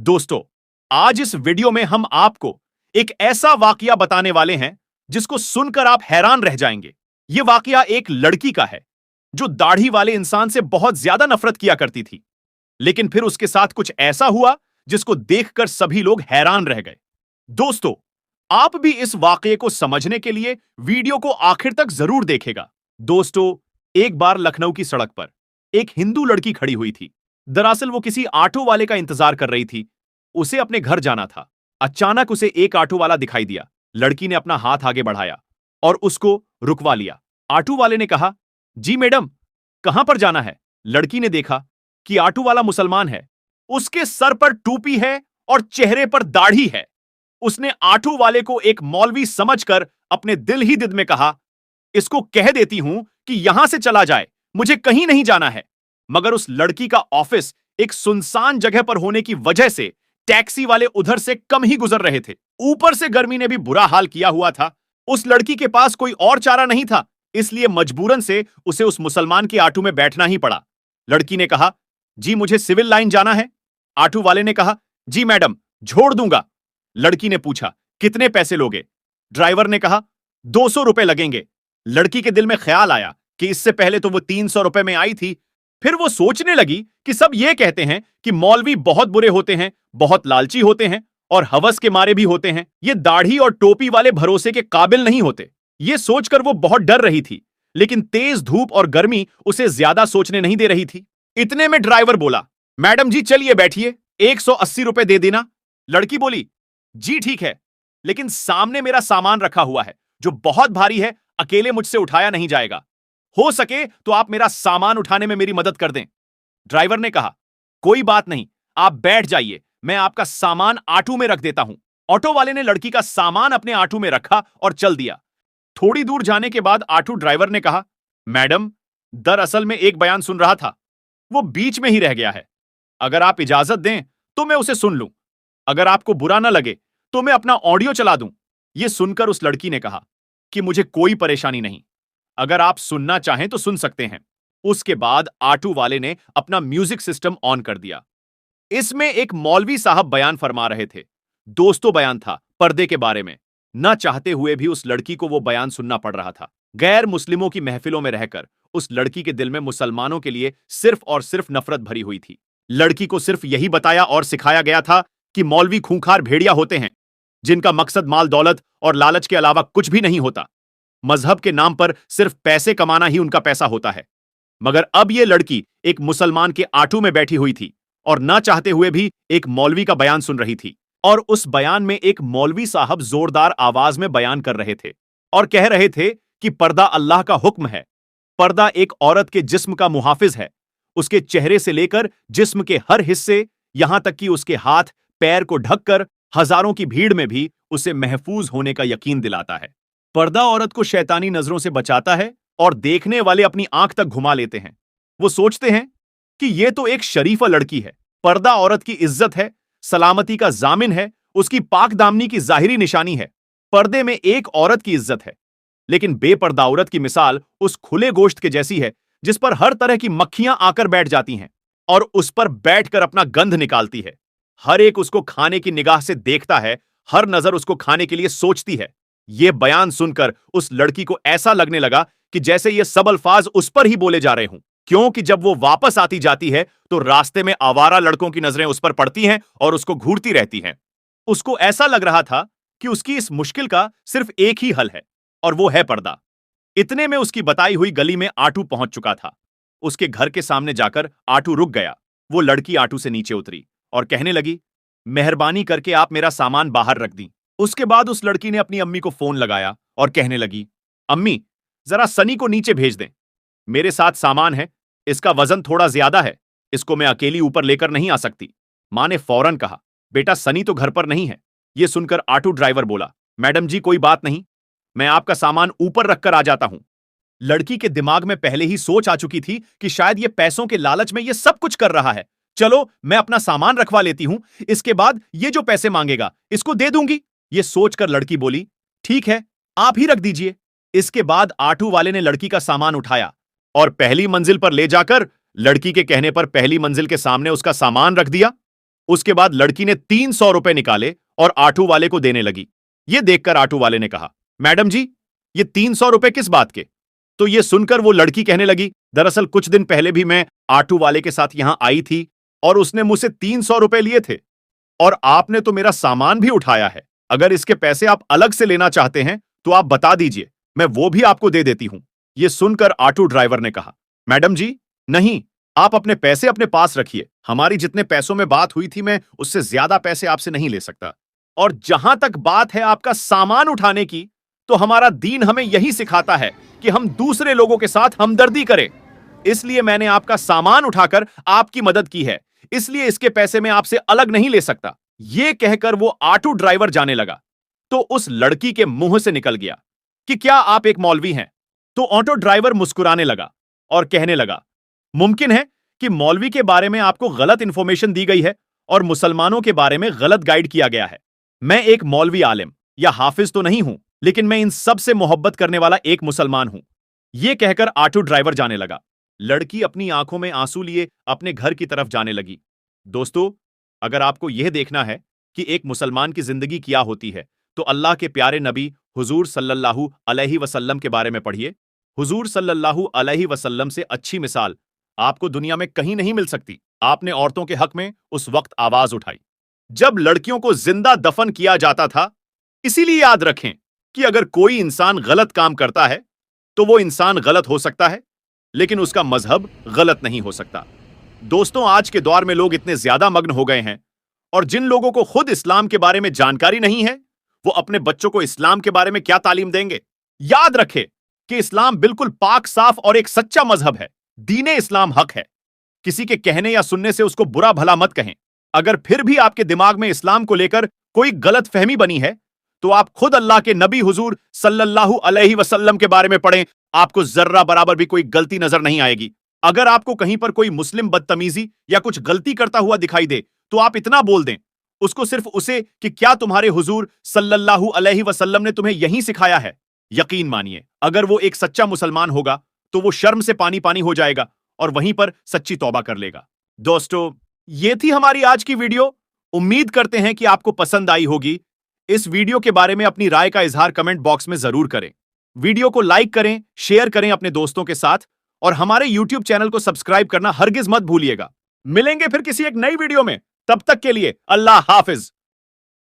दोस्तों, आज इस वीडियो में हम आपको एक ऐसा वाकया बताने वाले हैं जिसको सुनकर आप हैरान रह जाएंगे। यह वाकया एक लड़की का है जो दाढ़ी वाले इंसान से बहुत ज्यादा नफरत किया करती थी, लेकिन फिर उसके साथ कुछ ऐसा हुआ जिसको देखकर सभी लोग हैरान रह गए। दोस्तों, आप भी इस वाकये को समझने के लिए वीडियो को आखिर तक जरूर देखेगा। दोस्तों, एक बार लखनऊ की सड़क पर एक हिंदू लड़की खड़ी हुई थी। दरअसल वो किसी ऑटो वाले का इंतजार कर रही थी। उसे अपने घर जाना था। अचानक उसे एक ऑटो वाला दिखाई दिया। लड़की ने अपना हाथ आगे बढ़ाया और उसको रुकवा लिया। ऑटो वाले ने कहा, जी मैडम, कहां पर जाना है? लड़की ने देखा कि ऑटो वाला मुसलमान है। उसके सर पर टोपी है और चेहरे पर दाढ़ी है। उसने ऑटो वाले को एक मौलवी समझकर अपने दिल ही दिल में कहा, इसको कह देती हूं कि यहां से चला जाए, मुझे कहीं नहीं जाना है। मगर उस लड़की का ऑफिस एक सुनसान जगह पर होने की वजह से टैक्सी वाले उधर से कम ही गुजर रहे थे। ऊपर से गर्मी ने भी बुरा हाल किया हुआ था। उस लड़की के पास कोई और चारा नहीं था, इसलिए मजबूरन से उसे उस मुसलमान के ऑटो में बैठना ही पड़ा। लड़की ने कहा, जी मुझे सिविल लाइन जाना है। ऑटो वाले ने कहा, जी मैडम, छोड़ दूंगा। लड़की ने पूछा, कितने पैसे लोगे? ड्राइवर ने कहा, 200 रुपए लगेंगे। लड़की के दिल में ख्याल आया कि इससे पहले तो वो 300 रुपए में आई थी। फिर वो सोचने लगी कि सब ये कहते हैं कि मौलवी बहुत बुरे होते हैं, बहुत लालची होते हैं और हवस के मारे भी होते हैं। ये दाढ़ी और टोपी वाले भरोसे के काबिल नहीं होते। ये सोचकर वो बहुत डर रही थी, लेकिन तेज धूप और गर्मी उसे ज्यादा सोचने नहीं दे रही थी। इतने में ड्राइवर बोला, मैडम जी चलिए बैठिए, 180 रुपए दे देना। लड़की बोली, जी ठीक है, लेकिन सामने मेरा सामान रखा हुआ है जो बहुत भारी है, अकेले मुझसे उठाया नहीं जाएगा। हो सके तो आप मेरा सामान उठाने में मेरी मदद कर दें। ड्राइवर ने कहा, कोई बात नहीं, आप बैठ जाइए, मैं आपका सामान ऑटो में रख देता हूं। ऑटो वाले ने लड़की का सामान अपने ऑटो में रखा और चल दिया। थोड़ी दूर जाने के बाद ऑटो ड्राइवर ने कहा, मैडम, दरअसल में एक बयान सुन रहा था, वो बीच में ही रह गया है। अगर आप इजाजत दें तो मैं उसे सुन लूं। अगर आपको बुरा ना लगे तो मैं अपना ऑडियो चला दूं। यह सुनकर उस लड़की ने कहा कि मुझे कोई परेशानी नहीं, अगर आप सुनना चाहें तो सुन सकते हैं। उसके बाद ऑटो वाले ने अपना म्यूजिक सिस्टम ऑन कर दिया। इसमें एक मौलवी साहब बयान फरमा रहे थे। दोस्तों, बयान था पर्दे के बारे में। न चाहते हुए भी उस लड़की को वो बयान सुनना पड़ रहा था। गैर मुस्लिमों की महफिलों में रहकर उस लड़की के दिल में मुसलमानों के लिए सिर्फ और सिर्फ नफरत भरी हुई थी। लड़की को सिर्फ यही बताया और सिखाया गया था कि मौलवी खूंखार भेड़िया होते हैं, जिनका मकसद माल दौलत और लालच के अलावा कुछ भी नहीं होता। मजहब के नाम पर सिर्फ पैसे कमाना ही उनका पैसा होता है। मगर अब यह लड़की एक मुसलमान के ऑटो में बैठी हुई थी और ना चाहते हुए भी एक मौलवी का बयान सुन रही थी। और उस बयान में एक मौलवी साहब जोरदार आवाज में बयान कर रहे थे और कह रहे थे कि पर्दा अल्लाह का हुक्म है। पर्दा एक औरत के जिस्म का मुहाफिज है। उसके चेहरे से लेकर जिस्म के हर हिस्से, यहां तक कि उसके हाथ पैर को ढककर हजारों की भीड़ में भी उसे महफूज होने का यकीन दिलाता है। पर्दा औरत को शैतानी नजरों से बचाता है और देखने वाले अपनी आंख तक घुमा लेते हैं। वो सोचते हैं कि यह तो एक शरीफा लड़की है। पर्दा औरत की इज्जत है, सलामती का जामिन है, उसकी पाक दामनी की जाहिरी निशानी है। पर्दे में एक औरत की इज्जत है, लेकिन बेपर्दा औरत की मिसाल उस खुले गोश्त के जैसी है जिस पर हर तरह की मक्खियां आकर बैठ जाती हैं और उस पर बैठकर अपना गंध निकालती है। हर एक उसको खाने की निगाह से देखता है, हर नजर उसको खाने के लिए सोचती है। यह बयान सुनकर उस लड़की को ऐसा लगने लगा कि जैसे ये सब अल्फाज उस पर ही बोले जा रहे हों, क्योंकि जब वो वापस आती जाती है तो रास्ते में आवारा लड़कों की नजरें उस पर पड़ती हैं और उसको घूरती रहती हैं। उसको ऐसा लग रहा था कि उसकी इस मुश्किल का सिर्फ एक ही हल है और वो है पर्दा। इतने में उसकी बताई हुई गली में ऑटो पहुंच चुका था। उसके घर के सामने जाकर ऑटो रुक गया। वो लड़की ऑटो से नीचे उतरी और कहने लगी, मेहरबानी करके आप मेरा सामान बाहर रख दी। उसके बाद उस लड़की ने अपनी अम्मी को फोन लगाया और कहने लगी, अम्मी, जरा सनी को नीचे भेज दें, मेरे साथ सामान है, इसका वजन थोड़ा ज्यादा है, इसको मैं अकेली ऊपर लेकर नहीं आ सकती। मां ने फौरन कहा, बेटा सनी तो घर पर नहीं है। यह सुनकर ऑटो ड्राइवर बोला, मैडम जी कोई बात नहीं, मैं आपका सामान ऊपर रखकर आ जाता हूं। लड़की के दिमाग में पहले ही सोच आ चुकी थी कि शायद यह पैसों के लालच में यह सब कुछ कर रहा है। चलो मैं अपना सामान रखवा लेती हूं, इसके बाद ये जो पैसे मांगेगा इसको दे दूंगी। यह सोचकर लड़की बोली, ठीक है, आप ही रख दीजिए। इसके बाद ऑटो वाले ने लड़की का सामान उठाया और पहली मंजिल पर ले जाकर लड़की के कहने पर पहली मंजिल के सामने उसका सामान रख दिया। उसके बाद लड़की ने 300 रुपए निकाले और ऑटो वाले को देने लगी। यह देखकर ऑटो वाले ने कहा, मैडम जी, ये 300 रुपए किस बात के? तो यह सुनकर वो लड़की कहने लगी, दरअसल कुछ दिन पहले भी मैं ऑटो वाले के साथ यहां आई थी और उसने मुझसे 300 रुपए लिए थे और आपने तो मेरा सामान भी उठाया है। अगर इसके पैसे आप अलग से लेना चाहते हैं तो आप बता दीजिए, मैं वो भी आपको दे देती हूं। यह सुनकर ऑटो ड्राइवर ने कहा, मैडम जी, नहीं, आप अपने पैसे अपने पास रखिए। हमारी जितने पैसों में बात हुई थी, मैं उससे ज्यादा पैसे आपसे नहीं ले सकता। और जहां तक बात है आपका सामान उठाने की, तो हमारा दीन हमें यही सिखाता है कि हम दूसरे लोगों के साथ हमदर्दी करें। इसलिए मैंने आपका सामान उठाकर आपकी मदद की है, इसलिए इसके पैसे मैं आपसे अलग नहीं ले सकता। यह कहकर वो ऑटो ड्राइवर जाने लगा तो उस लड़की के मुंह से निकल गया कि क्या आप एक मौलवी हैं? तो ऑटो ड्राइवर मुस्कुराने लगा और कहने लगा, मुमकिन है कि मौलवी के बारे में आपको गलत इंफॉर्मेशन दी गई है और मुसलमानों के बारे में गलत गाइड किया गया है। मैं एक मौलवी आलिम या हाफिज तो नहीं हूं, लेकिन मैं इन सब से मोहब्बत करने वाला एक मुसलमान हूं। यह कहकर ऑटो ड्राइवर जाने लगा। लड़की अपनी आंखों में आंसू लिए अपने घर की तरफ जाने लगी। दोस्तों, अगर आपको यह देखना है कि एक मुसलमान की जिंदगी क्या होती है, तो अल्लाह के प्यारे नबी हुजूर सल्लल्लाहु अलैहि वसल्लम के बारे में पढ़िए। हुजूर सल्लल्लाहु अलैहि वसल्लम से अच्छी मिसाल आपको दुनिया में कहीं नहीं मिल सकती। आपने औरतों के हक में उस वक्त आवाज उठाई जब लड़कियों को जिंदा दफन किया जाता था। इसीलिए याद रखें कि अगर कोई इंसान गलत काम करता है तो वो इंसान गलत हो सकता है, लेकिन उसका मजहब गलत नहीं हो सकता। दोस्तों, आज के दौर में लोग इतने ज्यादा मग्न हो गए हैं और जिन लोगों को खुद इस्लाम के बारे में जानकारी नहीं है, वो अपने बच्चों को इस्लाम के बारे में क्या तालीम देंगे? याद रखें कि इस्लाम बिल्कुल पाक साफ और एक सच्चा मजहब है। दीने इस्लाम हक है। किसी के कहने या सुनने से उसको बुरा भला मत कहें। अगर फिर भी आपके दिमाग में इस्लाम को लेकर कोई गलत फहमी बनी है, तो आप खुद अल्लाह के नबी हुजूर सल्लल्लाहु अलैहि वसल्लम के बारे में पढ़ें। आपको जर्रा बराबर भी कोई गलती नजर नहीं आएगी। अगर आपको कहीं पर कोई मुस्लिम बदतमीजी या कुछ गलती करता हुआ दिखाई दे, तो आप इतना बोल दें उसको, सिर्फ उसे, कि क्या तुम्हारे हुजूर सल्लल्लाहु अलैहि वसल्लम ने तुम्हें यही सिखाया है? यकीन मानिए, अगर वो एक सच्चा मुसलमान होगा तो वो शर्म से पानी पानी हो जाएगा और वहीं पर सच्ची तौबा कर लेगा। दोस्तों, ये थी हमारी आज की वीडियो। उम्मीद करते हैं कि आपको पसंद आई होगी। इस वीडियो के बारे में अपनी राय का इजहार कमेंट बॉक्स में जरूर करें। वीडियो को लाइक करें, शेयर करें अपने दोस्तों के साथ और हमारे YouTube चैनल को सब्सक्राइब करना हरगिज मत भूलिएगा। मिलेंगे फिर किसी एक नई वीडियो में। तब तक के लिए अल्लाह हाफिज।